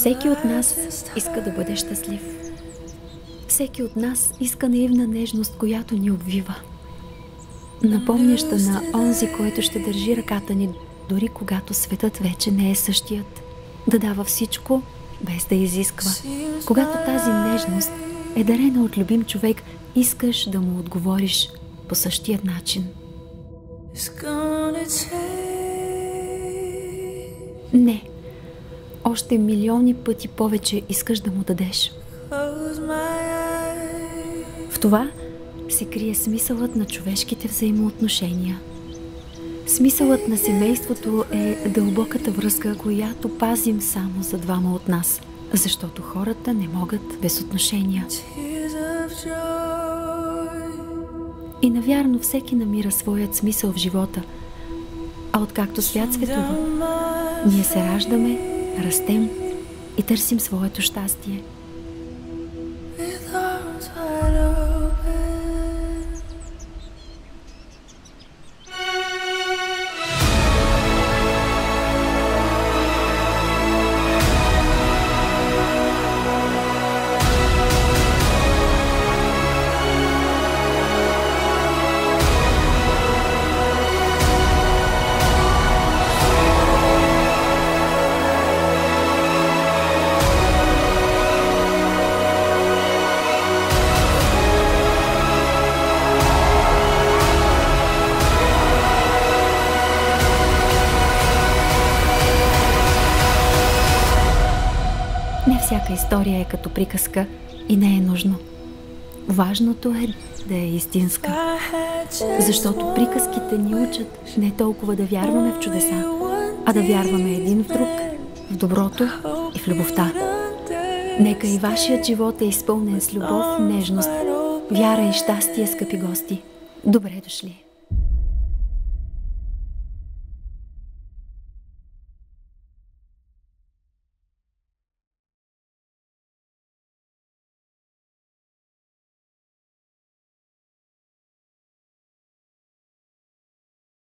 Всеки от нас иска да бъде щастлив. Всеки от нас иска наивна нежност, която ни обвива. Напомняща на онзи, който ще държи ръката ни, дори когато светът вече не е същият. Да дава всичко, без да изисква. Когато тази нежност е дарена от любим човек, искаш да му отговориш по същия начин. Не. Още милиони пъти повече искаш да му дадеш. В това се крие смисълът на човешките взаимоотношения. Смисълът на семейството е дълбоката връзка, която пазим само за двама от нас, защото хората не могат без отношения. И навярно всеки намира своят смисъл в живота, а откакто свят светува, ние се раждаме, растем и търсим своето щастие. Не всяка история е като приказка и не е нужно. Важното е да е истинска. Защото приказките ни учат не толкова да вярваме в чудеса, а да вярваме един в друг, в доброто и в любовта. Нека и вашият живот е изпълнен с любов, нежност, вяра и щастие, скъпи гости. Добре дошли!